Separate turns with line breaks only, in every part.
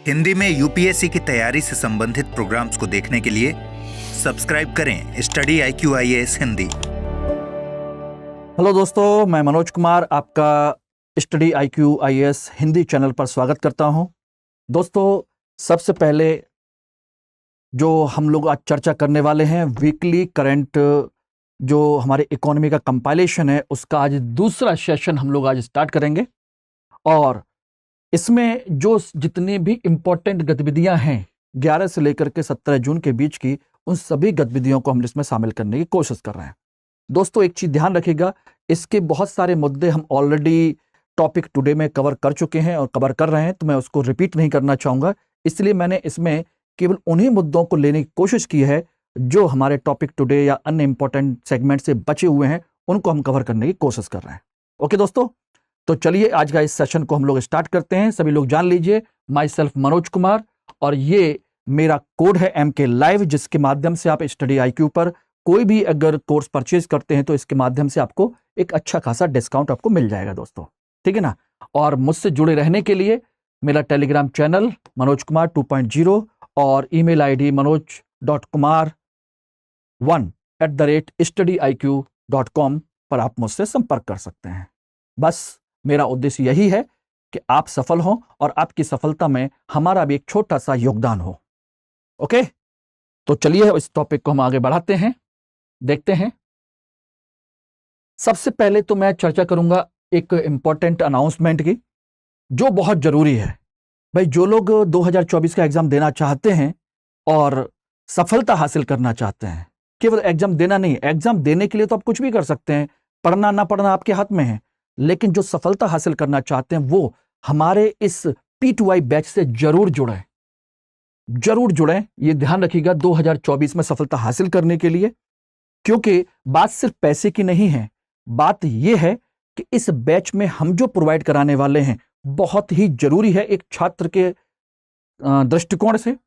हिंदी में यूपीएससी की तैयारी से संबंधित प्रोग्राम्स को देखने के लिए सब्सक्राइब करें study IQ IAS Hindi.
Hello दोस्तों, मैं मनोज कुमार आपका study IQ IAS Hindi channel पर स्वागत करता हूं। दोस्तों, सबसे पहले जो हम लोग आज चर्चा करने वाले हैं वीकली करंट जो हमारे इकोनॉमी का कंपाइलेशन है उसका आज दूसरा सेशन हम लोग आज स्टार्ट करेंगे। और इसमें जो जितनी भी इम्पोर्टेंट गतिविधियां हैं 11 से लेकर के 17 जून के बीच की, उन सभी गतिविधियों को हम इसमें शामिल करने की कोशिश कर रहे हैं। दोस्तों, एक चीज ध्यान रखिएगा, इसके बहुत सारे मुद्दे हम ऑलरेडी टॉपिक टुडे में कवर कर चुके हैं और कवर कर रहे हैं, तो मैं उसको रिपीट नहीं करना चाहूंगा। इसलिए मैंने इसमें केवल उन्हीं मुद्दों को लेने की कोशिश की है जो हमारे टॉपिक टुडे या अन्य इंपॉर्टेंट सेगमेंट से बचे हुए हैं, उनको हम कवर करने की कोशिश कर रहे हैं। ओके दोस्तों, तो चलिए आज का इस सेशन को हम लोग स्टार्ट करते हैं। सभी लोग जान लीजिए, माई सेल्फ मनोज कुमार, और ये मेरा कोड है MK लाइव, जिसके माध्यम से आप स्टडी IQ पर कोई भी अगर कोर्स परचेज करते हैं तो इसके माध्यम से आपको एक अच्छा खासा डिस्काउंट आपको मिल जाएगा दोस्तों, ठीक है ना। और मुझसे जुड़े रहने के लिए मेरा टेलीग्राम चैनल मनोज कुमार 2.0 और ईमेल ID manoj.kumar1@studiiq.com पर आप मुझसे संपर्क कर सकते हैं। बस मेरा उद्देश्य यही है कि आप सफल हों और आपकी सफलता में हमारा भी एक छोटा सा योगदान हो। ओके, तो चलिए इस टॉपिक को हम आगे बढ़ाते हैं, देखते हैं। सबसे पहले तो मैं चर्चा करूंगा एक इंपॉर्टेंट अनाउंसमेंट की, जो बहुत जरूरी है। भाई, जो लोग 2024 का एग्जाम देना चाहते हैं और सफलता हासिल करना चाहते हैं, केवल एग्जाम देना नहीं, एग्जाम देने के लिए तो आप कुछ भी कर सकते हैं, पढ़ना ना पढ़ना आपके हाथ में है, लेकिन जो सफलता हासिल करना चाहते हैं वो हमारे इस P2I बैच से जरूर जुड़ें, जरूर जुड़ें। ये ध्यान रखिएगा 2024 में सफलता हासिल करने के लिए, क्योंकि बात सिर्फ पैसे की नहीं है, बात यह है कि इस बैच में हम जो प्रोवाइड कराने वाले हैं बहुत ही जरूरी है एक छात्र के दृष्टिकोण से।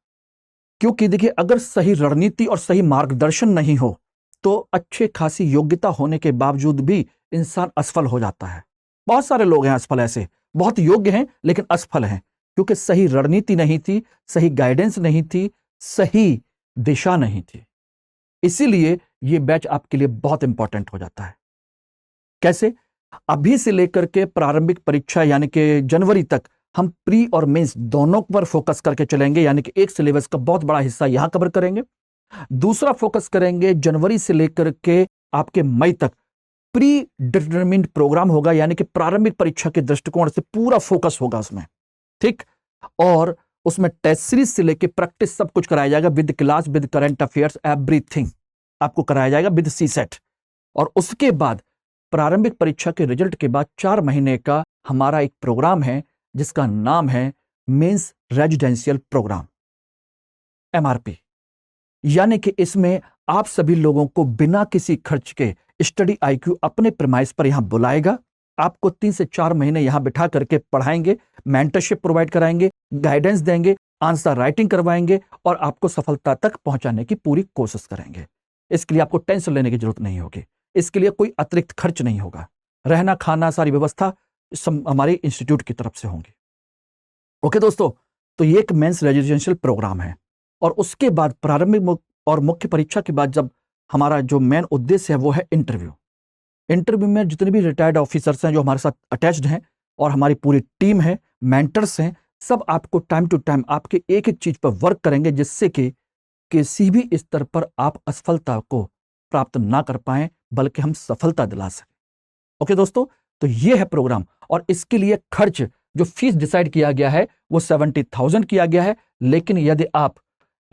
क्योंकि देखिए, अगर सही रणनीति और सही मार्गदर्शन नहीं हो तो अच्छे खासी योग्यता होने के बावजूद भी इंसान असफल हो जाता है। बहुत सारे लोग हैं असफल, ऐसे बहुत योग्य हैं लेकिन असफल हैं, क्योंकि सही रणनीति नहीं थी, सही गाइडेंस नहीं थी, सही दिशा नहीं थी। इसीलिए यह बैच आपके लिए बहुत इंपॉर्टेंट हो जाता है। कैसे? अभी से लेकर के प्रारंभिक परीक्षा यानी कि जनवरी तक हम प्री और मेंस दोनों पर फोकस करके चलेंगे, यानी कि एक सिलेबस का बहुत बड़ा हिस्सा यहां कवर करेंगे। दूसरा फोकस करेंगे जनवरी से लेकर के आपके मई तक प्री डिटरमिन्ड प्रोग्राम होगा, यानी कि प्रारंभिक परीक्षा के दृष्टिकोण से पूरा फोकस होगा उसमें, ठीक। और उसमें टेस्ट सीरीज से लेकर प्रैक्टिस सब कुछ कराया जाएगा, with class, with current affairs, everything आपको कराया जाएगा विद CSET। और उसके बाद प्रारंभिक परीक्षा के रिजल्ट के बाद 4 महीने का हमारा एक प्रोग्राम है जिसका नाम है मेंस रेजिडेंशियल प्रोग्राम, MRP। यानी कि इसमें आप सभी लोगों को बिना किसी खर्च के स्टडी IQ अपने प्रीमाइस पर यहां बुलाएगा, आपको 3 से 4 महीने यहां बिठा करके पढ़ाएंगे, मेंटरशिप प्रोवाइड कराएंगे, गाइडेंस देंगे, आंसर राइटिंग करवाएंगे और आपको सफलता तक पहुंचाने की पूरी कोशिश करेंगे। इसके लिए आपको टेंशन लेने की जरूरत नहीं होगी, इसके लिए कोई अतिरिक्त खर्च नहीं होगा, रहना खाना सारी व्यवस्था हमारे इंस्टीट्यूट की तरफ से होंगी। ओके दोस्तों, तो ये एक मेंस रेजिडेंशियल प्रोग्राम है। और उसके बाद प्रारंभिक और मुख्य परीक्षा के बाद जब हमारा जो मेन उद्देश्य है वो है इंटरव्यू। इंटरव्यू में जितने भी रिटायर्ड ऑफिसर्स हैं जो हमारे साथ अटैच्ड हैं और हमारी पूरी टीम है, मेंटर्स हैं, सब आपको टाइम टू टाइम आपके एक एक चीज पर वर्क करेंगे, जिससे कि किसी भी स्तर पर आप असफलता को प्राप्त ना कर पाए बल्कि हम सफलता दिला सकें। ओके दोस्तों, तो ये है प्रोग्राम। और इसके लिए खर्च जो फीस डिसाइड किया गया है वो 70,000 किया गया है, लेकिन यदि आप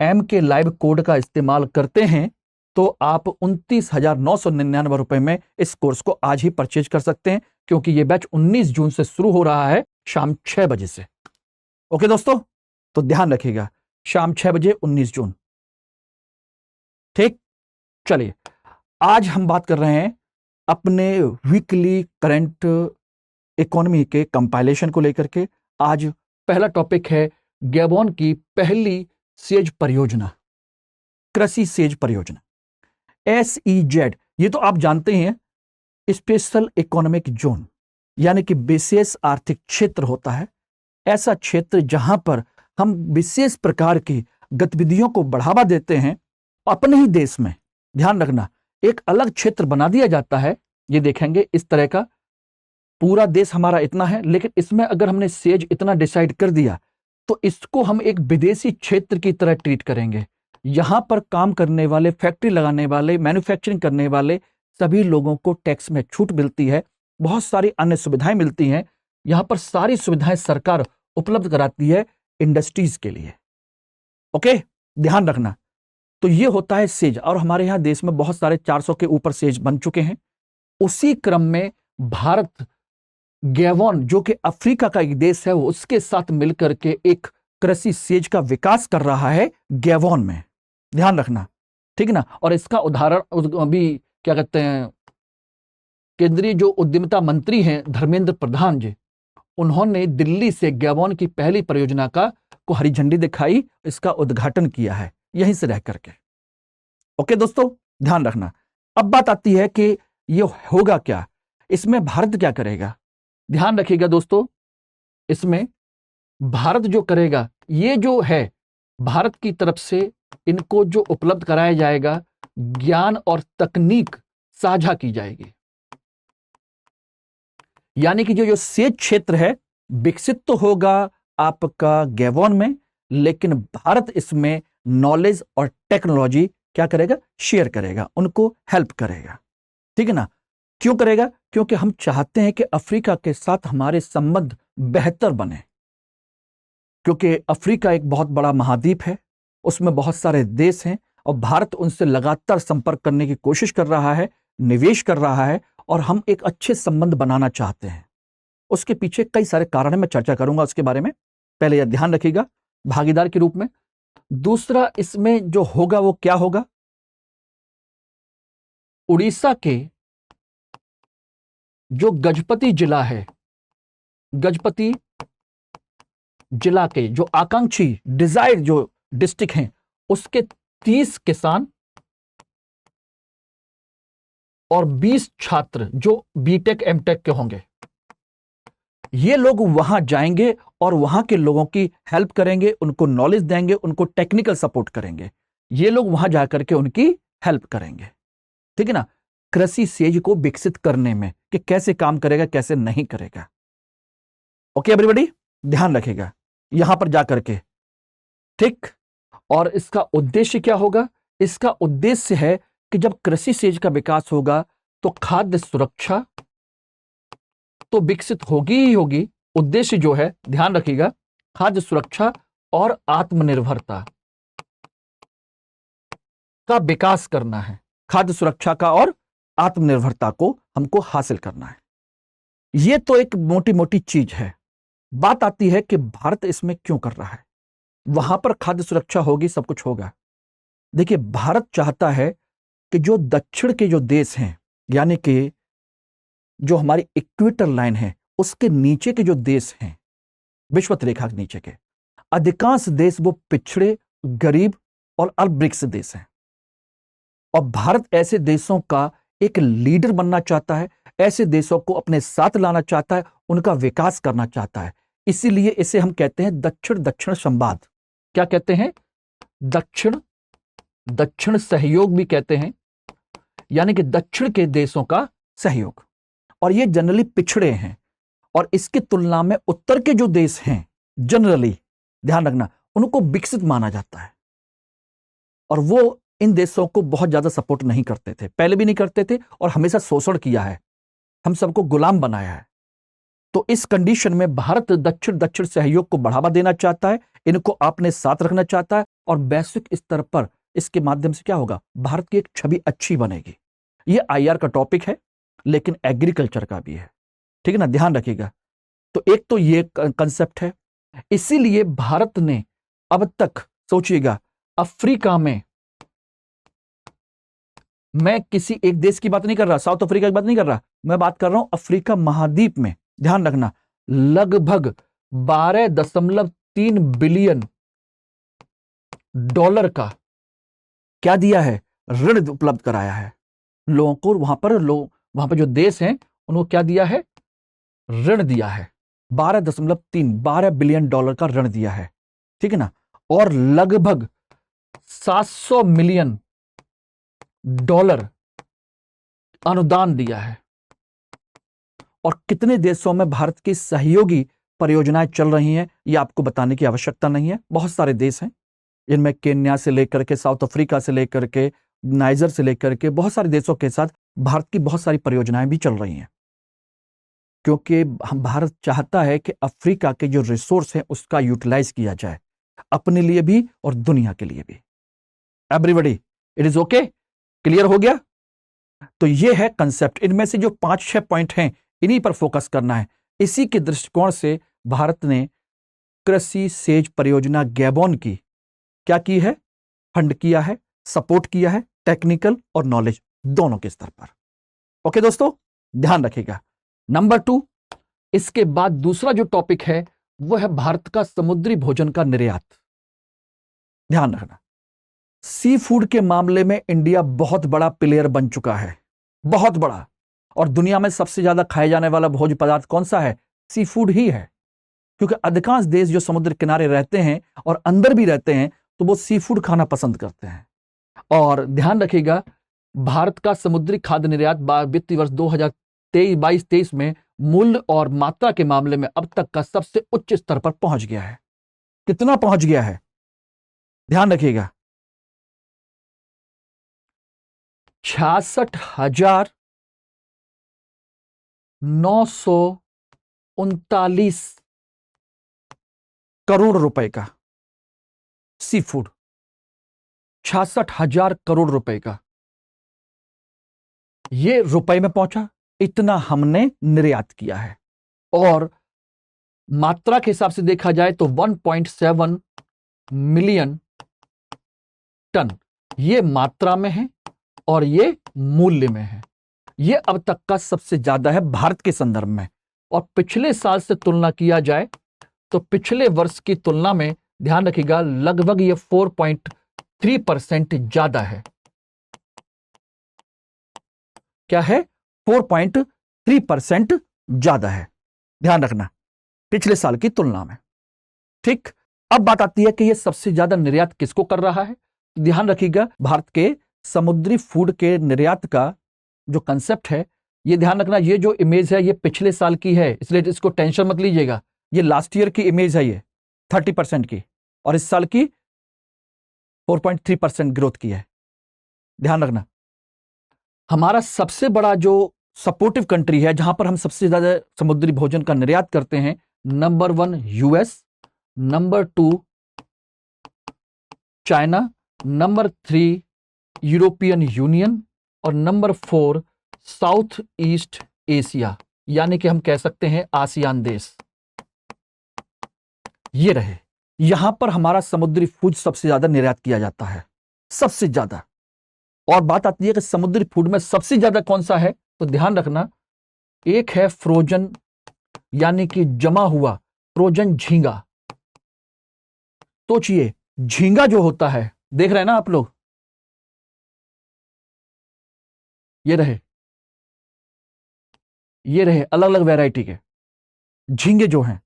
MK लाइव कोड का इस्तेमाल करते हैं तो आप 29,999 रुपए में इस कोर्स को आज ही परचेज कर सकते हैं, क्योंकि यह बैच 19 जून से शुरू हो रहा है शाम 6 बजे से। ओके दोस्तों, तो ध्यान रखिएगा, शाम 6 बजे 19 जून, ठीक। चलिए, आज हम बात कर रहे हैं अपने वीकली करंट इकोनॉमी के कंपाइलेशन को लेकर के। आज पहला टॉपिक है गैबोन की पहली सेज परियोजना, कृषि सेज परियोजना, SEZ। ये तो आप जानते हैं, स्पेशल इकोनॉमिक जोन, यानी कि विशेष आर्थिक क्षेत्र होता है। ऐसा क्षेत्र जहां पर हम विशेष प्रकार की गतिविधियों को बढ़ावा देते हैं अपने ही देश में, ध्यान रखना, एक अलग क्षेत्र बना दिया जाता है। ये देखेंगे इस तरह का, पूरा देश हमारा इतना है, लेकिन इसमें अगर हमने सेज इतना डिसाइड कर दिया तो इसको हम एक विदेशी क्षेत्र की तरह ट्रीट करेंगे। यहां पर काम करने वाले, फैक्ट्री लगाने वाले, मैन्युफैक्चरिंग करने वाले सभी लोगों को टैक्स में छूट मिलती है, बहुत सारी अन्य सुविधाएं मिलती हैं। यहां पर सारी सुविधाएं सरकार उपलब्ध कराती है इंडस्ट्रीज के लिए। ओके, ध्यान रखना। तो ये होता है सेज, और हमारे यहाँ देश में बहुत सारे 400 के ऊपर सेज बन चुके हैं। उसी क्रम में भारत गैबोन, जो कि अफ्रीका का एक देश है, उसके साथ मिलकर के एक कृषि सेज का विकास कर रहा है गैबोन में, ध्यान रखना, ठीक ना। और इसका उदाहरण अभी क्या कहते हैं, केंद्रीय जो उद्यमिता मंत्री हैं धर्मेंद्र प्रधान जी, उन्होंने दिल्ली से गैबोन की पहली परियोजना को हरी झंडी दिखाई, इसका उद्घाटन किया है यहीं से रह करके। ओके दोस्तों, ध्यान रखना। अब बात आती है कि ये होगा क्या, इसमें भारत क्या करेगा। ध्यान रखिएगा दोस्तों, इसमें भारत जो करेगा, ये जो है भारत की तरफ से इनको जो उपलब्ध कराया जाएगा, ज्ञान और तकनीक साझा की जाएगी। यानी कि जो सेज क्षेत्र है विकसित तो होगा आपका गैबोन में, लेकिन भारत इसमें नॉलेज और टेक्नोलॉजी क्या करेगा, शेयर करेगा, उनको हेल्प करेगा, ठीक है ना। क्यों करेगा, क्योंकि हम चाहते हैं कि अफ्रीका के साथ हमारे संबंध बेहतर बने, क्योंकि अफ्रीका एक बहुत बड़ा महाद्वीप है, उसमें बहुत सारे देश हैं, और भारत उनसे लगातार संपर्क करने की कोशिश कर रहा है, निवेश कर रहा है, और हम एक अच्छे संबंध बनाना चाहते हैं। उसके पीछे कई सारे कारण हैं, मैं चर्चा करूंगा उसके बारे में। पहले यह ध्यान रखिएगा भागीदार के रूप में। दूसरा, इसमें जो होगा वो क्या होगा, उड़ीसा के जो गजपति जिला है, गजपति जिला के जो आकांक्षी डिजायर जो डिस्ट्रिक्ट हैं, उसके 30 किसान और 20 छात्र जो बीटेक एमटेक के होंगे, ये लोग वहां जाएंगे और वहां के लोगों की हेल्प करेंगे, उनको नॉलेज देंगे, उनको टेक्निकल सपोर्ट करेंगे। ये लोग वहां जाकर के उनकी हेल्प करेंगे, ठीक है ना, कृषि सेज को विकसित करने में कि कैसे काम करेगा, कैसे नहीं करेगा। ओके एवरीबॉडी, ध्यान रखेगा यहां पर जाकर के, ठीक। और इसका उद्देश्य क्या होगा, इसका उद्देश्य है कि जब कृषि सेज का विकास होगा तो खाद्य सुरक्षा तो विकसित होगी ही होगी। उद्देश्य जो है, ध्यान रखिएगा, खाद्य सुरक्षा और आत्मनिर्भरता का विकास करना है। खाद्य सुरक्षा का और आत्मनिर्भरता को हमको हासिल करना है। यह तो एक मोटी मोटी चीज है। बात आती है कि भारत इसमें क्यों कर रहा है। वहां पर खाद्य सुरक्षा होगी, सब कुछ होगा। देखिए, भारत चाहता है कि जो दक्षिण के जो देश हैं, यानी कि जो हमारी इक्वेटर लाइन है उसके नीचे के जो देश हैं, विषुवत रेखा के नीचे के अधिकांश देश वो पिछड़े, गरीब और अल्पवृक्ष देश हैं। और भारत ऐसे देशों का एक लीडर बनना चाहता है, ऐसे देशों को अपने साथ लाना चाहता है, उनका विकास करना चाहता है। इसीलिए इसे हम कहते हैं दक्षिण दक्षिण संवाद। क्या कहते हैं, दक्षिण दक्षिण सहयोग भी कहते हैं, यानी कि दक्षिण के देशों का सहयोग। और ये जनरली पिछड़े हैं, और इसकी तुलना में उत्तर के जो देश हैं जनरली, ध्यान रखना, उनको विकसित माना जाता है। और वो इन देशों को बहुत ज्यादा सपोर्ट नहीं करते थे, पहले भी नहीं करते थे, और हमेशा शोषण किया है, हम सबको गुलाम बनाया है। तो इस कंडीशन में भारत दक्षिण दक्षिण सहयोग को बढ़ावा देना चाहता है, इनको अपने साथ रखना चाहता है, और वैश्विक स्तर पर इसके माध्यम से क्या होगा, भारत की एक छवि अच्छी बनेगी। ये आईआर का टॉपिक है, लेकिन एग्रीकल्चर का भी है, ठीक है ना, ध्यान रखिएगा। तो एक तो ये कंसेप्ट है। इसीलिए भारत ने अब तक, सोचिएगा, अफ्रीका में, मैं किसी एक देश की बात नहीं कर रहा, साउथ अफ्रीका की बात नहीं कर रहा, मैं बात कर रहा हूं अफ्रीका महाद्वीप में, ध्यान रखना, लगभग 12.3 बिलियन डॉलर का क्या दिया है, ऋण उपलब्ध कराया है लोगों को। वहां पर जो देश हैं उनको क्या दिया है, ऋण दिया है। 12 बिलियन डॉलर का ऋण दिया है। ठीक है ना, और लगभग 700 मिलियन डॉलर अनुदान दिया है। और कितने देशों में भारत की सहयोगी परियोजनाएं चल रही हैं, ये आपको बताने की आवश्यकता नहीं है। बहुत सारे देश हैं, इनमें केन्या से लेकर के साउथ अफ्रीका से लेकर के नाइजर से लेकर के बहुत सारे देशों के साथ भारत की बहुत सारी परियोजनाएं भी चल रही हैं, क्योंकि हम भारत चाहता है कि अफ्रीका के जो रिसोर्स है उसका यूटिलाइज किया जाए, अपने लिए भी और दुनिया के लिए भी। Everybody, it is okay? Clear हो गया? तो ये है कंसेप्ट। इनमें से जो 5-6 पॉइंट हैं, इन्हीं पर फोकस करना है। इसी के दृष्टिकोण से भारत ने कृषि सेच परियोजना गैबोन की क्या की है? फंड किया है, सपोर्ट किया है, टेक्निकल और नॉलेज दोनों के स्तर पर। ओके दोस्तों, ध्यान रखिएगा। नंबर 2, इसके बाद दूसरा जो टॉपिक है वो है भारत का समुद्री भोजन का निर्यात। ध्यान रखना, सी फूड के मामले में इंडिया बहुत बड़ा प्लेयर बन चुका है, बहुत बड़ा। और दुनिया में सबसे ज्यादा खाए जाने वाला भोज्य पदार्थ कौन सा है? सी फूड ही है, क्योंकि अधिकांश देश जो समुद्र किनारे रहते हैं और अंदर भी रहते हैं तो वो सी फूड खाना पसंद करते हैं। और ध्यान रखिएगा, भारत का समुद्री खाद्य निर्यात वित्तीय वर्ष 2022-23 में मूल्य और मात्रा के मामले में अब तक का सबसे उच्च स्तर पर पहुंच गया है। कितना पहुंच गया है? ध्यान रखिएगा, 66,939 करोड़ रुपए का सी फूड, 66,000 करोड़ रुपए का ये रुपए में पहुंचा, इतना हमने निर्यात किया है। और मात्रा के हिसाब से देखा जाए तो 1.7 मिलियन टन ये मात्रा में है और ये मूल्य में है। ये अब तक का सबसे ज्यादा है भारत के संदर्भ में। और पिछले साल से तुलना किया जाए तो पिछले वर्ष की तुलना में ध्यान रखिएगा लगभग ये 4.3% ज्यादा है। क्या है? 4.3% ज्यादा है, ध्यान रखना, पिछले साल की तुलना में। ठीक, अब बात आती है कि यह सबसे ज्यादा निर्यात किसको कर रहा है। ध्यान रखिएगा, भारत के समुद्री फूड के निर्यात का जो कंसेप्ट है, ये ध्यान रखना, ये जो इमेज है ये पिछले साल की है, इसलिए इसको टेंशन मत लीजिएगा। ये लास्ट ईयर की इमेज है, ये 30% की, और इस साल की 4.3% ग्रोथ की है। ध्यान रखना, हमारा सबसे बड़ा जो सपोर्टिव कंट्री है जहां पर हम सबसे ज्यादा समुद्री भोजन का निर्यात करते हैं, number 1 US, number 2 China, number 3 European union और नंबर 4 साउथ ईस्ट एशिया, यानी कि हम कह सकते हैं आसियान देश। ये रहे, यहां पर हमारा समुद्री फूड सबसे ज्यादा निर्यात किया जाता है, सबसे ज्यादा। और बात आती है कि समुद्री फूड में सबसे ज्यादा कौन सा है, तो ध्यान रखना, एक है फ्रोजन, यानी कि जमा हुआ फ्रोजन झींगा। सोचिए, झींगा जो होता है, देख रहे हैं ना आप लोग, ये रहे अलग अलग वैरायटी के झींगे जो हैं,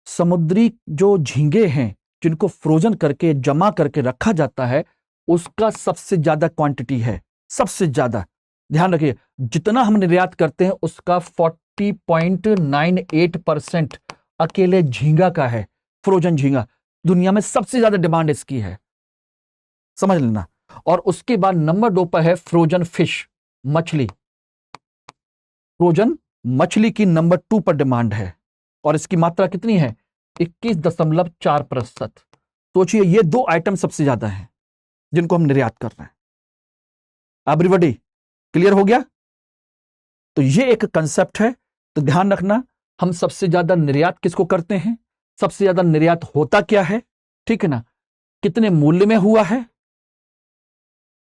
समुद्री जो झींगे हैं जिनको फ्रोजन करके जमा करके रखा जाता है, उसका सबसे ज्यादा क्वांटिटी है, सबसे ज्यादा। ध्यान रखिए, जितना हम निर्यात करते हैं उसका 40.98% अकेले झींगा का है, फ्रोजन झींगा। दुनिया में सबसे ज्यादा डिमांड इसकी है, समझ लेना। और उसके बाद नंबर 2 पर है फ्रोजन फिश, मछली। फ्रोजन मछली की नंबर 2 पर डिमांड है, और इसकी मात्रा कितनी है? 21.4%। सोचिए, ये 2 आइटम सबसे ज्यादा हैं जिनको हम निर्यात कर रहे हैं। एवरीबॉडी क्लियर हो गया? तो ये एक कंसेप्ट है। तो ध्यान रखना, हम सबसे ज्यादा निर्यात किसको करते हैं, सबसे ज्यादा निर्यात होता क्या है, ठीक है ना, कितने मूल्य में हुआ है,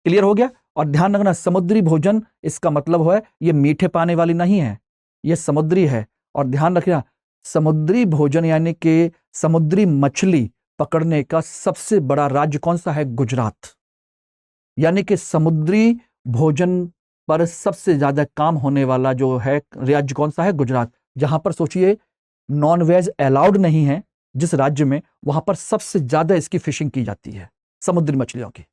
क्लियर हो गया। और ध्यान रखना, समुद्री भोजन इसका मतलब है ये मीठे पाने वाली नहीं है, ये समुद्री है। और ध्यान रखना, समुद्री भोजन यानी कि समुद्री मछली पकड़ने का सबसे बड़ा राज्य कौन सा है? गुजरात। यानी कि समुद्री भोजन पर सबसे ज्यादा काम होने वाला जो है राज्य कौन सा है? गुजरात। जहां पर सोचिए नॉन वेज अलाउड नहीं है, जिस राज्य में वहां पर सबसे ज्यादा इसकी फिशिंग की जाती है, समुद्री मछलियों की,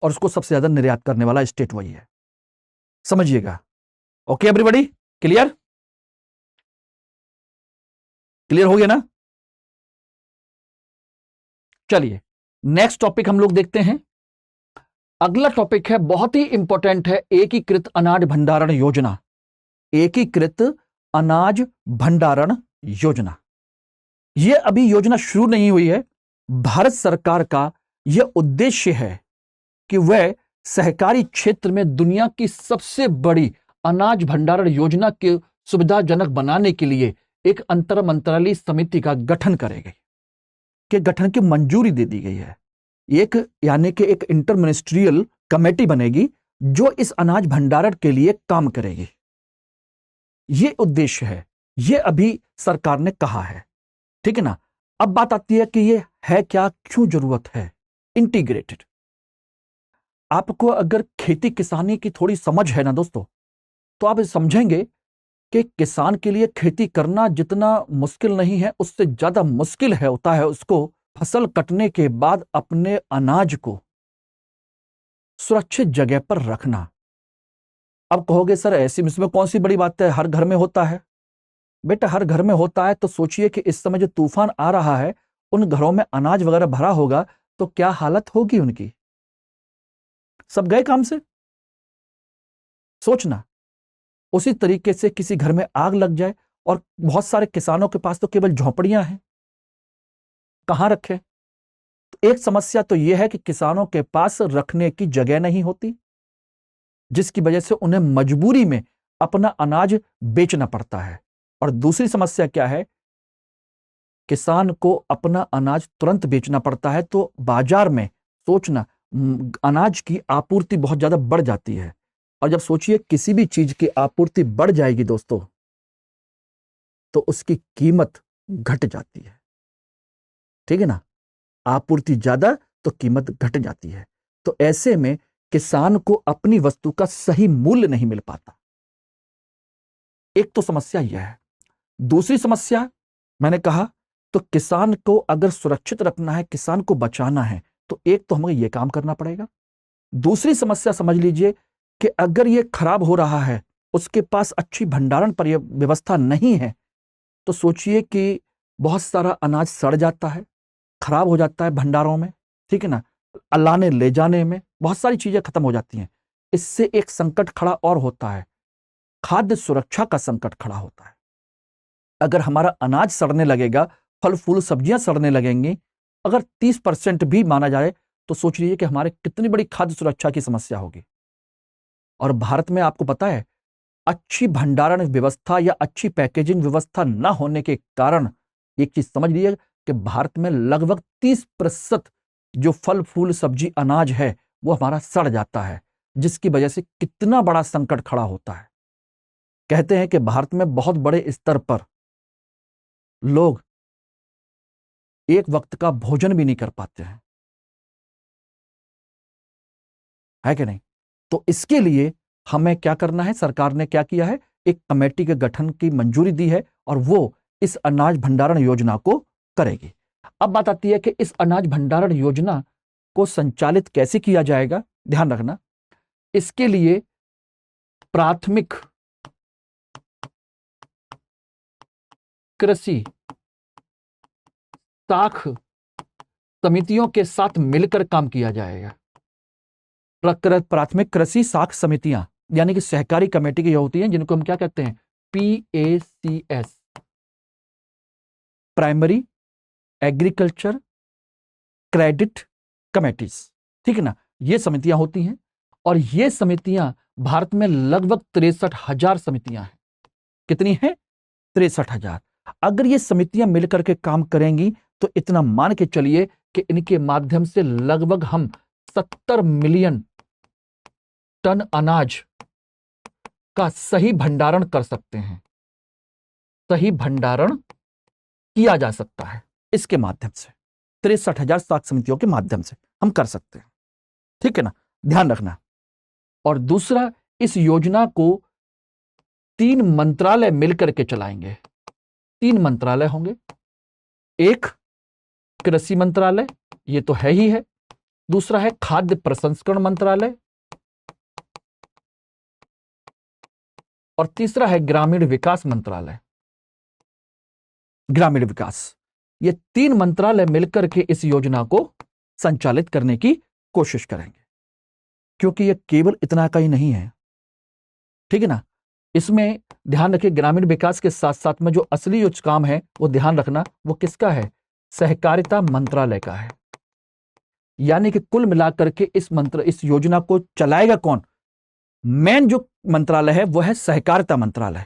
और उसको सबसे ज्यादा निर्यात करने वाला स्टेट वही है। समझिएगा। Okay everybody, clear? क्लियर हो गया ना? चलिए नेक्स्ट टॉपिक हम लोग देखते हैं। अगला टॉपिक है, बहुत ही इंपॉर्टेंट है, एकीकृत अनाज भंडारण योजना। एकीकृत अनाज भंडारण योजना, यह अभी योजना शुरू नहीं हुई है। भारत सरकार का यह उद्देश्य है कि वह सहकारी क्षेत्र में दुनिया की सबसे बड़ी अनाज भंडारण योजना के सुविधाजनक बनाने के लिए एक अंतर मंत्रालयी समिति का गठन करेगी, के गठन की मंजूरी दे दी गई है। एक यानी कि एक इंटर मिनिस्ट्रियल कमेटी बनेगी जो इस अनाज भंडारण के लिए काम करेगी। यह उद्देश्य है, यह अभी सरकार ने कहा है, ठीक है ना। अब बात आती है कि यह है क्या, क्यों जरूरत है इंटीग्रेटेड। आपको अगर खेती किसानी की थोड़ी समझ है ना दोस्तों, तो आप समझेंगे कि किसान के लिए खेती करना जितना मुश्किल नहीं है, उससे ज्यादा मुश्किल है होता है उसको फसल कटने के बाद अपने अनाज को सुरक्षित जगह पर रखना। अब कहोगे सर ऐसी इसमें कौन सी बड़ी बात है, हर घर में होता है। बेटा हर घर में होता है, तो सोचिए कि इस समय जो तूफान आ रहा है, उन घरों में अनाज वगैरह भरा होगा तो क्या हालत होगी उनकी, सब गए काम से। सोचना, उसी तरीके से किसी घर में आग लग जाए, और बहुत सारे किसानों के पास तो केवल झोंपड़ियां हैं, कहां रखें। तो एक समस्या तो यह है कि किसानों के पास रखने की जगह नहीं होती, जिसकी वजह से उन्हें मजबूरी में अपना अनाज बेचना पड़ता है। और दूसरी समस्या क्या है, किसान को अपना अनाज तुरंत बेचना पड़ता है, तो बाजार में सोचना अनाज की आपूर्ति बहुत ज्यादा बढ़ जाती है। और जब सोचिए किसी भी चीज की आपूर्ति बढ़ जाएगी दोस्तों, तो उसकी कीमत घट जाती है, ठीक है ना। आपूर्ति ज्यादा तो कीमत घट जाती है। तो ऐसे में किसान को अपनी वस्तु का सही मूल्य नहीं मिल पाता। एक तो समस्या यह है। दूसरी समस्या मैंने कहा, तो किसान को अगर सुरक्षित रखना है, किसान को बचाना है, तो एक तो हमें यह काम करना पड़ेगा। दूसरी समस्या समझ लीजिए कि अगर यह खराब हो रहा है, उसके पास अच्छी भंडारण व्यवस्था नहीं है, तो सोचिए कि बहुत सारा अनाज सड़ जाता है, खराब हो जाता है भंडारों में, ठीक है ना। लाने ले जाने में बहुत सारी चीजें खत्म हो जाती हैं। इससे एक संकट खड़ा और होता है, खाद्य सुरक्षा का संकट खड़ा होता है। अगर हमारा अनाज सड़ने लगेगा, फल फूल सब्जियां सड़ने लगेंगी, अगर 30% भी माना जाए, तो सोच लीजिए कि हमारे कितनी बड़ी खाद्य सुरक्षा की समस्या होगी। और भारत में आपको पता है, अच्छी भंडारण व्यवस्था या अच्छी पैकेजिंग व्यवस्था न होने के कारण एक चीज समझ लीजिए कि भारत में लगभग 30% जो फल फूल सब्जी अनाज है वो हमारा सड़ जाता है, जिसकी वजह से कितना बड़ा संकट खड़ा होता है। कहते हैं कि भारत में बहुत बड़े स्तर पर लोग एक वक्त का भोजन भी नहीं कर पाते हैं, है कि नहीं। तो इसके लिए हमें क्या करना है, सरकार ने क्या किया है, एक कमेटी के गठन की मंजूरी दी है, और वो इस अनाज भंडारण योजना को करेगी। अब बात आती है कि इस अनाज भंडारण योजना को संचालित कैसे किया जाएगा। ध्यान रखना, इसके लिए प्राथमिक कृषि साख समितियों के साथ मिलकर काम किया जाएगा। प्राथमिक कृषि साख समितियां यानी कि सहकारी कमेटी की होती हैं, जिनको हम क्या कहते हैं, PACS, primary agriculture credit committees, ठीक है ना। ये समितियां होती हैं, और ये समितियां भारत में लगभग 63,000 समितियां हैं। कितनी हैं? 63,000। अगर ये समितियां मिलकर के काम करेंगी, तो इतना मान के चलिए कि इनके माध्यम से लगभग हम 70 मिलियन टन अनाज का सही भंडारण कर सकते हैं, सही भंडारण किया जा सकता है इसके माध्यम से। 63,000 साख समितियों के माध्यम से हम कर सकते हैं, ठीक है ना, ध्यान रखना। और दूसरा, इस योजना को 3 मंत्रालय मिलकर के चलाएंगे। 3 मंत्रालय होंगे, एक कृषि मंत्रालय, ये तो है ही है। दूसरा है खाद्य प्रसंस्करण मंत्रालय, और तीसरा है ग्रामीण विकास मंत्रालय। ग्रामीण विकास, ये तीन मंत्रालय मिलकर के इस योजना को संचालित करने की कोशिश करेंगे, क्योंकि ये केवल इतना का ही नहीं है, ठीक है ना। इसमें ध्यान रखिए, ग्रामीण विकास के साथ साथ में जो असली जो काम है वो ध्यान रखना, वो किसका है? सहकारिता मंत्रालय का है। यानी कि कुल मिलाकर के इस योजना को चलाएगा कौन? मेन जो मंत्रालय है वो है सहकारिता मंत्रालय,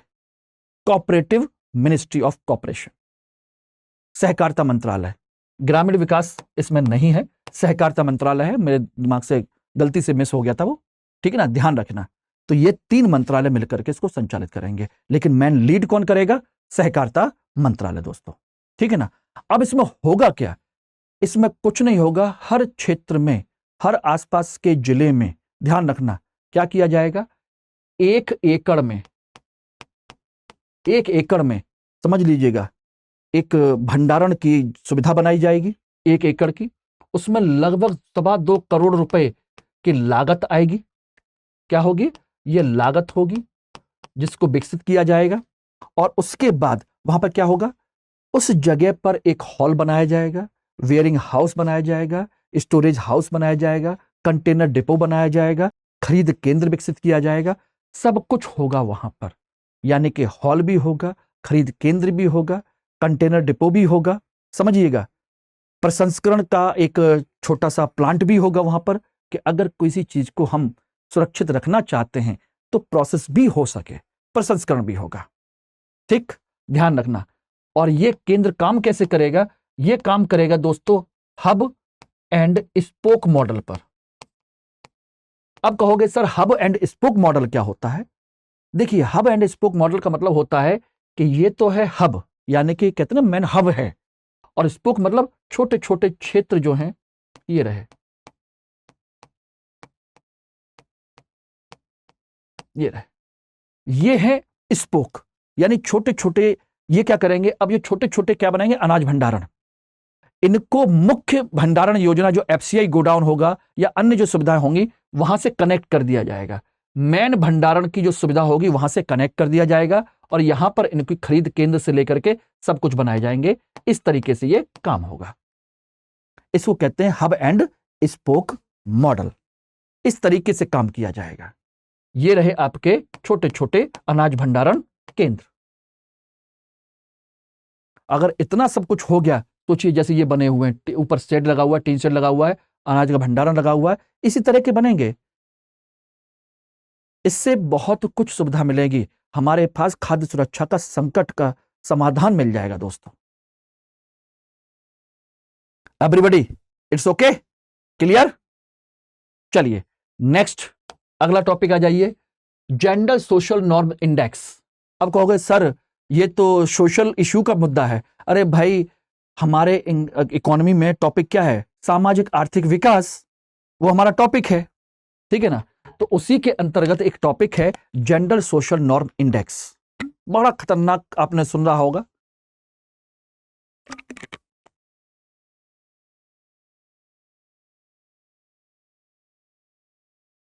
कोऑपरेटिव मिनिस्ट्री ऑफ कॉर्पोरेशन, सहकारिता मंत्रालय। ग्रामीण विकास इसमें नहीं है, सहकारिता मंत्रालय है। मेरे दिमाग से गलती से मिस हो गया था वो, ठीक है ना, ध्यान रखना। तो ये तीन मंत्रालय मिलकर के इसको संचालित करेंगे, लेकिन मेन लीड कौन करेगा? सहकारिता मंत्रालय दोस्तों, ठीक है ना। अब इसमें होगा क्या? इसमें कुछ नहीं होगा, हर क्षेत्र में, हर आसपास के जिले में, ध्यान रखना, क्या किया जाएगा? एक एकड़ में समझ लीजिएगा, एक भंडारण की सुविधा बनाई जाएगी 1 एकड़ की। उसमें लगभग 2.25 करोड़ रुपए की लागत आएगी। क्या होगी? ये लागत होगी जिसको विकसित किया जाएगा, और उसके बाद वहां पर क्या होगा? उस जगह पर एक हॉल बनाया जाएगा, वेयरिंग हाउस बनाया जाएगा, स्टोरेज हाउस बनाया जाएगा, कंटेनर डिपो बनाया जाएगा, खरीद केंद्र विकसित किया जाएगा। सब कुछ होगा वहां पर, यानी कि हॉल भी होगा, खरीद केंद्र भी होगा, कंटेनर डिपो भी होगा, समझिएगा। प्रसंस्करण का एक छोटा सा प्लांट भी होगा वहां पर, कि अगर किसी चीज को हम सुरक्षित रखना चाहते हैं तो प्रोसेस भी हो सके, प्रसंस्करण भी होगा, ठीक, ध्यान रखना। और ये केंद्र काम कैसे करेगा? ये काम करेगा दोस्तों हब एंड स्पोक मॉडल पर। अब कहोगे sir hub and spoke model क्या होता है? देखिए, हब एंड स्पोक मॉडल का मतलब होता है कि ये तो है हब, यानी कि कहते हैं ना मेन हब है, और स्पोक मतलब छोटे छोटे क्षेत्र जो हैं, ये रहे, ये है स्पोक, यानी छोटे छोटे। ये क्या करेंगे? अब ये छोटे छोटे क्या बनाएंगे? अनाज भंडारण। इनको मुख्य भंडारण योजना जो एफसीआई गोडाउन होगा या अन्य जो सुविधाएं होंगी वहां से कनेक्ट कर दिया जाएगा। मेन भंडारण की जो सुविधा होगी वहां से कनेक्ट कर दिया जाएगा, और यहां पर इनकी खरीद केंद्र से लेकर के सब कुछ बनाए जाएंगे। इस तरीके से ये काम होगा। इसको कहते हैं हब एंड स्पोक मॉडल। इस तरीके से काम किया जाएगा। ये रहे आपके छोटे छोटे अनाज भंडारण केंद्र। अगर इतना सब कुछ हो गया, सोचिए जैसे ये बने हुए हैं, ऊपर शेड लगा हुआ है, टीन शेड लगा हुआ है, अनाज का भंडारण लगा हुआ है, इसी तरह के बनेंगे। इससे बहुत कुछ सुविधा मिलेगी, हमारे पास खाद्य सुरक्षा का संकट का समाधान मिल जाएगा दोस्तों। Everybody it's okay, clear? चलिए नेक्स्ट, अगला टॉपिक आ जाइए, जेंडर सोशल नॉर्म इंडेक्स। अब कहोगे सर ये तो सोशल इश्यू का मुद्दा है। अरे भाई, हमारे इकोनॉमी में टॉपिक क्या है? सामाजिक आर्थिक विकास, वो हमारा टॉपिक है, ठीक है ना। तो उसी के अंतर्गत एक टॉपिक है जेंडर सोशल नॉर्म इंडेक्स। बड़ा खतरनाक, आपने सुन रहा होगा।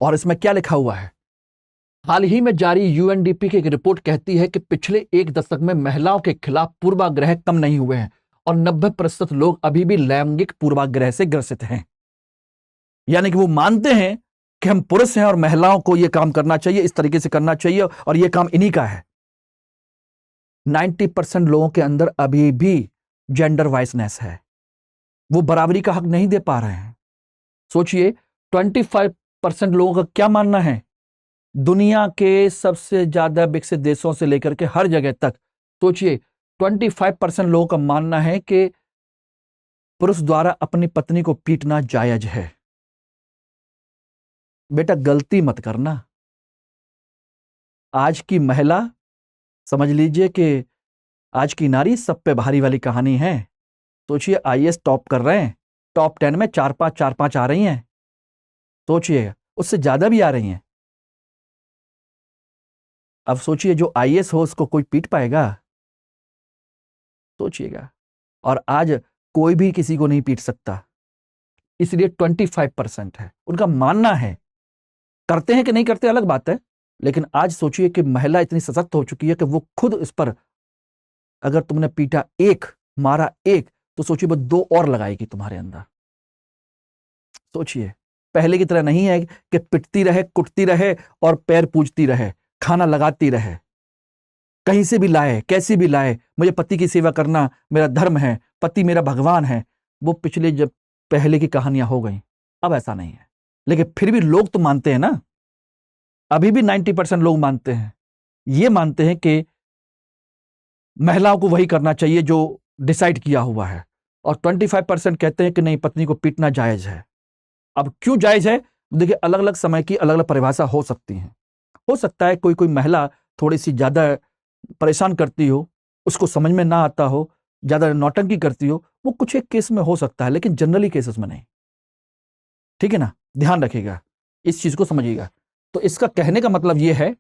और इसमें क्या लिखा हुआ है? हाल ही में जारी यूएनडीपी की एक रिपोर्ट कहती है कि पिछले 1 दशक में महिलाओं के खिलाफ पूर्वाग्रह कम नहीं हुए हैं, और 90% लोग अभी भी लैंगिक पूर्वाग्रह से ग्रसित हैं। यानी कि वो मानते हैं कि हम पुरुष हैं और महिलाओं को यह काम करना चाहिए, इस तरीके से करना चाहिए, और यह काम इन्हीं का है। 90% लोगों के अंदर अभी भी जेंडर वाइसनेस है, वो बराबरी का हक नहीं दे पा रहे हैं। सोचिए 25% लोगों का क्या मानना है? दुनिया के सबसे ज्यादा विकसित देशों से लेकर के हर जगह तक सोचिए 25% लोगों का मानना है कि पुरुष द्वारा अपनी पत्नी को पीटना जायज है। बेटा गलती मत करना। आज की महिला, समझ लीजिए कि आज की नारी सब पे भारी वाली कहानी है। सोचिए आईएएस टॉप कर रहे हैं, टॉप 10 में 4-5 आ रही हैं। सोचिए उससे ज्यादा भी आ रही हैं। अब सोचिए जो आईएएस हो उसको कोई पीट पाएगा? सोचिएगा। और आज कोई भी किसी को नहीं पीट सकता, इसलिए 25% है। उनका मानना है, करते हैं कि नहीं करते अलग बात है, लेकिन आज सोचिए कि महिला इतनी सशक्त हो चुकी है कि वो खुद इस पर, अगर तुमने पीटा एक, मारा एक, तो सोचिए वो दो और लगाएगी तुम्हारे अंदर। सोचिए, पहले की तरह नहीं है कि पिटती रहे, कुटती रहे और पैर पूजती रहे, खाना लगाती रहे, कहीं से भी लाए, कैसी भी लाए, मुझे पति की सेवा करना मेरा धर्म है, पति मेरा भगवान है। वो पिछले जब पहले की कहानियां हो गई, अब ऐसा नहीं है। लेकिन फिर भी लोग तो मानते हैं ना, अभी भी 90% लोग मानते हैं, ये मानते हैं कि महिलाओं को वही करना चाहिए जो डिसाइड किया हुआ है, और 25% कहते हैं कि नहीं, पत्नी को पीटना जायज है। अब क्यों जायज है? देखिए, अलग अलग समय की अलग अलग परिभाषा हो सकती है। हो सकता है कोई कोई महिला थोड़ी सी ज्यादा परेशान करती हो, उसको समझ में ना आता हो, ज्यादा नौटंकी करती हो, वो कुछ एक केस में हो सकता है, लेकिन जनरली केसेस में नहीं। ठीक है ना, ध्यान रखिएगा, इस चीज को समझिएगा। तो इसका कहने का मतलब यह है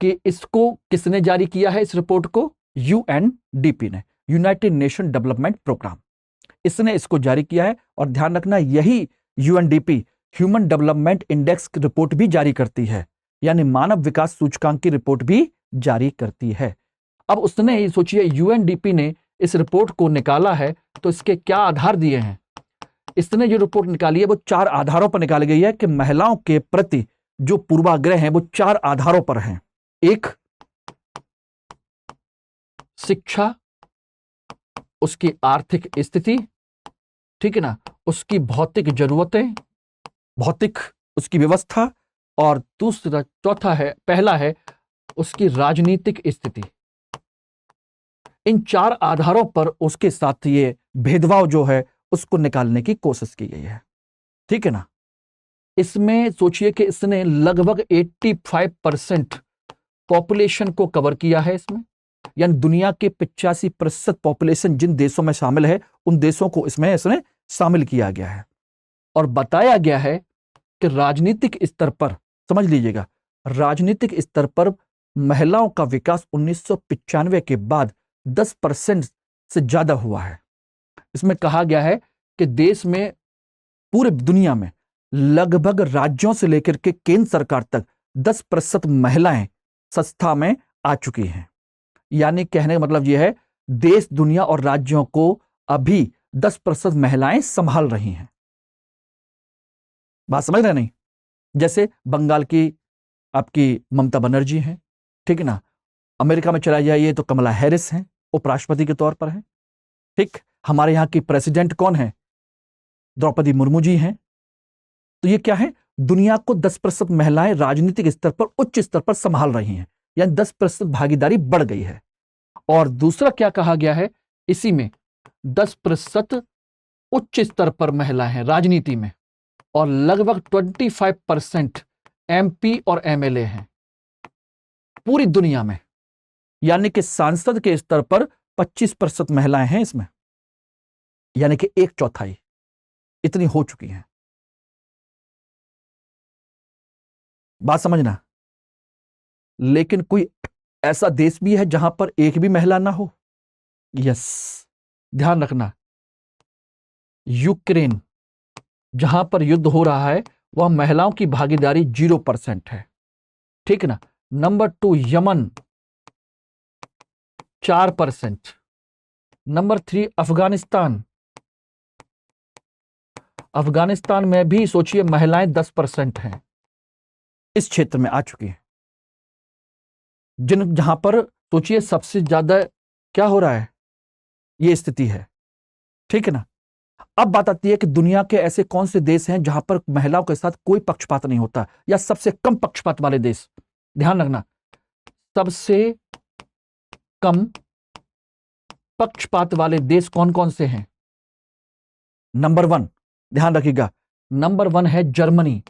कि इसको किसने जारी किया है, इस रिपोर्ट को? यूएनडीपी ने, यूनाइटेड नेशन डेवलपमेंट प्रोग्राम, इसने इसको जारी किया है। और ध्यान रखना, यही यूएनडीपी ह्यूमन डेवलपमेंट इंडेक्स की रिपोर्ट भी जारी करती है, यानी मानव विकास सूचकांक की रिपोर्ट भी जारी करती है। अब उसने, सोचिए, यूएनडीपी ने इस रिपोर्ट को निकाला है, तो इसके क्या आधार दिए हैं? इसने जो रिपोर्ट निकाली है वो 4 आधारों पर निकाली गई है कि महिलाओं के प्रति जो पूर्वाग्रह हैं वो 4 आधारों पर हैं। एक, शिक्षा, उसकी आर्थिक स्थिति, ठीक है ना, उसकी भौतिक जरूरतें, भौतिक उसकी व्यवस्था, और दूसरा, चौथा है, पहला है उसकी राजनीतिक स्थिति। इन 4 आधारों पर उसके साथ ये भेदभाव जो है उसको निकालने की कोशिश की गई है। ठीक है ना, इसमें सोचिए कि इसने लगभग 85% पॉपुलेशन को कवर किया है इसमें, यानी दुनिया के 85% पॉपुलेशन जिन देशों में शामिल है उन देशों को इसने शामिल किया गया है। और बताया गया है कि राजनीतिक स्तर पर, समझ लीजिएगा, राजनीतिक स्तर पर महिलाओं का विकास 1995 के बाद 10% से ज्यादा हुआ है। इसमें कहा गया है कि देश में, पूरे दुनिया में लगभग राज्यों से लेकर के केंद्र सरकार तक 10% महिलाएं संस्था में आ चुकी हैं। यानी कहने का मतलब यह है, देश, दुनिया और राज्यों को अभी 10% महिलाएं संभाल रही हैं। बात समझ रहे नहीं? जैसे बंगाल की आपकी ममता बनर्जी हैं, ठीक है ना, अमेरिका में चला जाइए तो कमला हैरिस हैं, उपराष्ट्रपति के तौर पर हैं। ठीक, हमारे यहाँ की प्रेसिडेंट कौन है? द्रौपदी मुर्मू जी हैं। तो ये क्या है? दुनिया को 10% महिलाएं राजनीतिक स्तर पर, उच्च स्तर पर संभाल रही हैं, यानी 10% भागीदारी बढ़ गई है। और दूसरा क्या कहा गया है इसी में, 10% उच्च स्तर पर महिलाएं हैं राजनीति में, और लगभग 25% एमपी और एमएलए हैं पूरी दुनिया में, यानी कि सांसद के स्तर पर 25% महिलाएं हैं इसमें, यानी कि 1/4 इतनी हो चुकी हैं। बात समझना। लेकिन कोई ऐसा देश भी है जहां पर एक भी महिला ना हो? यस, ध्यान रखना, यूक्रेन, जहां पर युद्ध हो रहा है, वह महिलाओं की भागीदारी 0% है। ठीक है ना। Number 2 Yemen, 4%। Number 3 Afghanistan, Afghanistan में भी सोचिए महिलाएं 10% हैं, इस क्षेत्र में आ चुकी हैं। जहां पर सोचिए सबसे ज्यादा क्या हो रहा है, ये स्थिति है। ठीक है ना। अब बात आती है कि दुनिया के ऐसे कौन से देश हैं जहां पर महिलाओं के साथ कोई पक्षपात नहीं होता, या सबसे कम पक्षपात वाले देश। ध्यान रखना, सबसे कम पक्षपात वाले देश कौन कौन से हैं? नंबर 1, ध्यान रखिएगा, नंबर 1 है जर्मनी,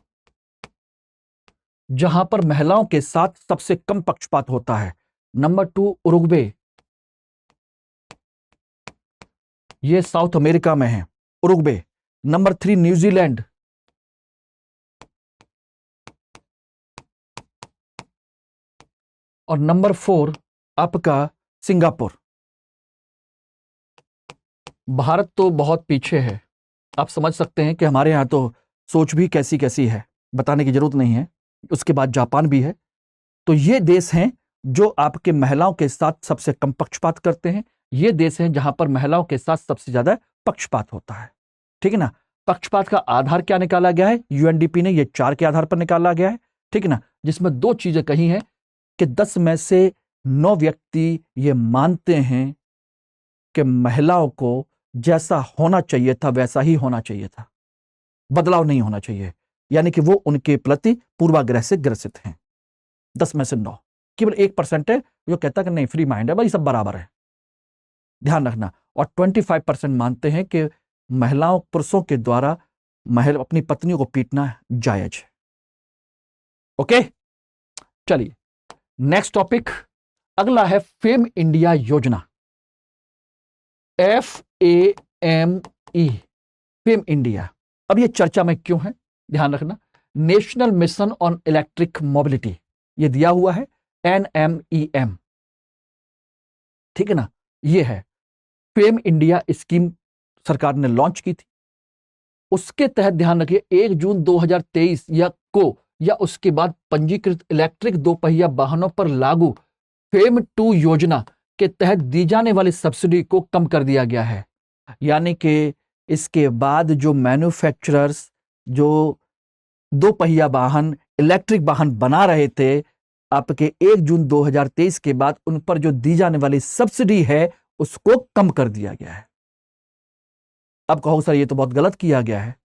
जहां पर महिलाओं के साथ सबसे कम पक्षपात होता है। नंबर 2 उरुग्वे, ये साउथ अमेरिका में है, उरुग्वे। नंबर 3 न्यूजीलैंड, और नंबर 4 आपका सिंगापुर। भारत तो बहुत पीछे है। आप समझ सकते हैं कि हमारे यहाँ तो सोच भी कैसी कैसी है, बताने की जरूरत नहीं है। उसके बाद जापान भी है। तो ये देश हैं जो आपके महिलाओं के साथ सबसे कम पक्षपात करते हैं। ये देश हैं जहां पर महिलाओं के साथ सबसे ज्यादा पक्षपात होता है। ठीक है ना। पक्षपात का आधार क्या निकाला गया है? यूएनडीपी ने ये 4 के आधार पर निकाला गया है। ठीक है ना। जिसमें 2 चीजें कही हैं कि 10 में से 9 व्यक्ति ये मानते हैं कि महिलाओं को जैसा होना चाहिए था वैसा ही होना चाहिए था, बदलाव नहीं होना चाहिए। यानी कि वो उनके प्रति पूर्वाग्रह से ग्रसित हैं। 10 में से 9, केवल 1% है जो कहता है कि नहीं, फ्री माइंड है भाई, सब बराबर है। ध्यान रखना। और 25% मानते हैं कि महिलाओं पुरुषों के द्वारा अपनी पत्नियों को पीटना जायज है। ओके, चलिए नेक्स्ट टॉपिक अगला है फेम इंडिया योजना। FAME, fame India. अब ये चर्चा में क्यों है, ध्यान रखना। National mission on electric mobility, ये दिया हुआ है NMEM। ठीक है ना। ये है फेम इंडिया स्कीम, सरकार ने लॉन्च की थी। उसके तहत ध्यान रखिए 1 जून 2023 या उसके बाद पंजीकृत इलेक्ट्रिक 2 पहिया वाहनों पर लागू फेम 2 योजना के तहत दी जाने वाली सब्सिडी को कम कर दिया गया है। यानी कि इसके बाद जो मैन्युफैक्चरर्स जो 2 पहिया वाहन, इलेक्ट्रिक वाहन बना रहे थे, आपके 1 जून 2023 के बाद उन पर जो दी जाने वाली सब्सिडी है उसको कम कर दिया गया है। अब कहो सर ये तो बहुत गलत किया गया है।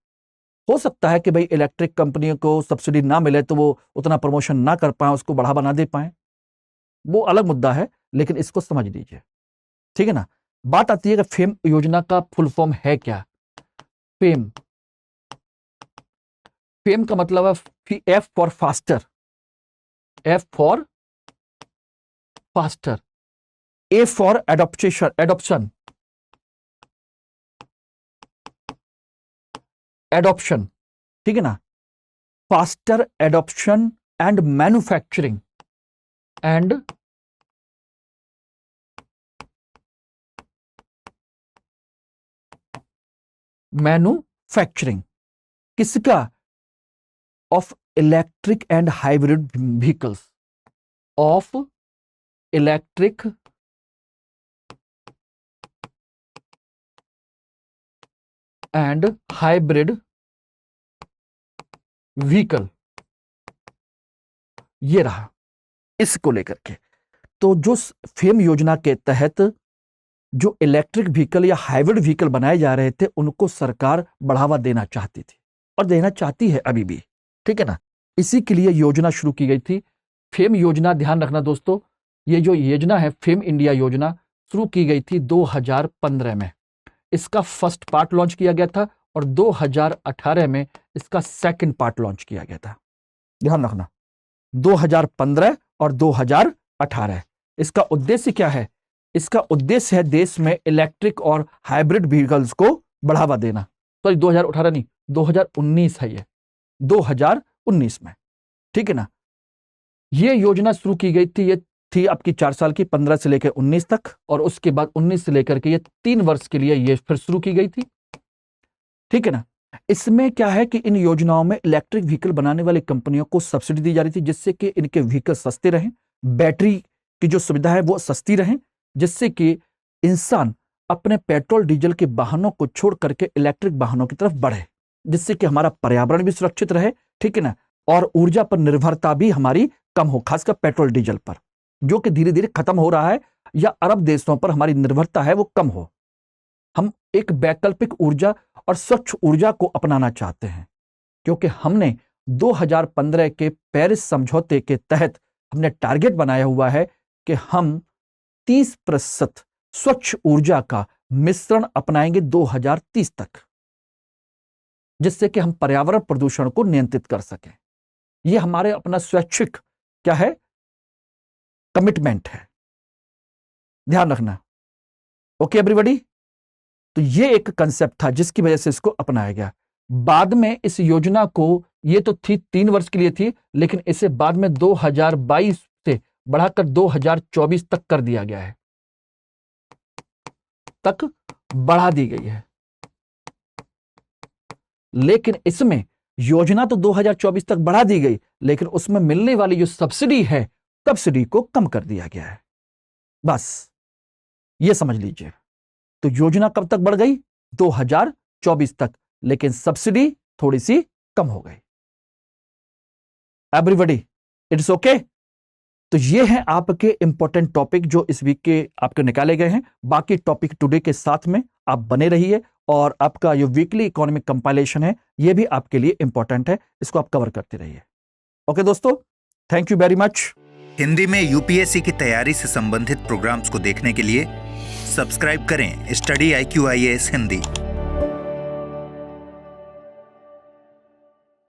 हो सकता है कि भाई इलेक्ट्रिक कंपनियों को सब्सिडी ना मिले तो वो उतना प्रमोशन ना कर पाए, उसको बढ़ावा ना दे पाए, वो अलग मुद्दा है, लेकिन इसको समझ लीजिए। ठीक है ना। बात आती है कि फेम योजना का फुल फॉर्म है क्या। फेम, फेम का मतलब है F for faster, F for faster, A for adoption, adoption. ठीक है ना। फास्टर एडॉप्शन एंड मैन्युफैक्चरिंग किसका? Of electric and hybrid vehicles, of electric and hybrid vehicle. ये रहा इसको लेकर के। तो जो फेम योजना के तहत जो इलेक्ट्रिक व्हीकल या हाइब्रिड व्हीकल बनाए जा रहे थे उनको सरकार बढ़ावा देना चाहती थी और देना चाहती है अभी भी। ठीक है ना। इसी के लिए योजना शुरू की गई थी फेम योजना। ध्यान रखना दोस्तों, ये जो योजना है फेम इंडिया योजना शुरू की गई थी 2015 में। इसका फर्स्ट पार्ट लॉन्च किया गया था और 2018 में इसका सेकंड पार्ट लॉन्च किया गया था। ध्यान रखना 2015 और 2018। इसका उद्देश्य क्या है? इसका उद्देश्य है देश में इलेक्ट्रिक और हाइब्रिड व्हीकल्स को बढ़ावा देना। सॉरी 2018 नहीं, 2019 है ये, 2019 में। ठीक है ना। ये योजना शुरू की गई थी, ये थी आपकी 4 साल की, 15 से लेकर 19 तक, और उसके बाद 19 से लेकर के ये 3 वर्ष के लिए ये फिर शुरू की गई थी। ठीक है ना। इसमें क्या है कि इन योजनाओं में इलेक्ट्रिक व्हीकल बनाने वाली कंपनियों को सब्सिडी दी जा रही थी जिससे कि इनके व्हीकल सस्ते रहें, बैटरी की जो सुविधा है वो सस्ती रहें, जिससे कि इंसान अपने पेट्रोल डीजल के वाहनों को छोड़ करके इलेक्ट्रिक वाहनों की तरफ बढ़े, जिससे कि हमारा पर्यावरण भी सुरक्षित रहे। ठीक है ना। और ऊर्जा पर निर्भरता भी हमारी कम हो, खासकर पेट्रोल डीजल पर जो कि धीरे धीरे खत्म हो रहा है, या अरब देशों पर हमारी निर्भरता है वो कम हो। हम एक वैकल्पिक ऊर्जा और स्वच्छ ऊर्जा को अपनाना चाहते हैं, क्योंकि हमने 2015 के पेरिस समझौते के तहत हमने टारगेट बनाया हुआ है कि हम 30% स्वच्छ ऊर्जा का मिश्रण अपनाएंगे 2030 तक, जिससे कि हम पर्यावरण प्रदूषण को नियंत्रित कर सकें। यह हमारे अपना स्वैच्छिक क्या है, कमिटमेंट है। ध्यान रखना। Okay everybody. तो ये एक कंसेप्ट था जिसकी वजह से इसको अपनाया गया। बाद में इस योजना को, ये तो थी 3 वर्ष के लिए थी, लेकिन इसे बाद में 2022 से बढ़ाकर 2024 तक कर दिया गया है, तक बढ़ा दी गई है, लेकिन इसमें योजना तो 2024 तक बढ़ा दी गई, लेकिन उसमें मिलने वाली जो सब्सिडी है, सब्सिडी को कम कर दिया गया है। बस ये समझ लीजिए। तो योजना कब तक बढ़ गई? 2024 तक, लेकिन सब्सिडी थोड़ी सी कम हो गई। Everybody it's okay? तो ये हैं आपके इंपॉर्टेंट टॉपिक जो इस वीक के आपके निकाले गए हैं। बाकी टॉपिक टुडे के साथ में आप बने रहिए, और आपका जो वीकली इकोनॉमिक कंपाइलेशन है ये भी आपके लिए इंपॉर्टेंट है, इसको आप कवर करते रहिए। ओके दोस्तों, thank you very much.
Hindi में यूपीएससी की तैयारी से संबंधित प्रोग्राम्स को देखने के लिए सब्सक्राइब करें स्टडी IQ IAS हिंदी।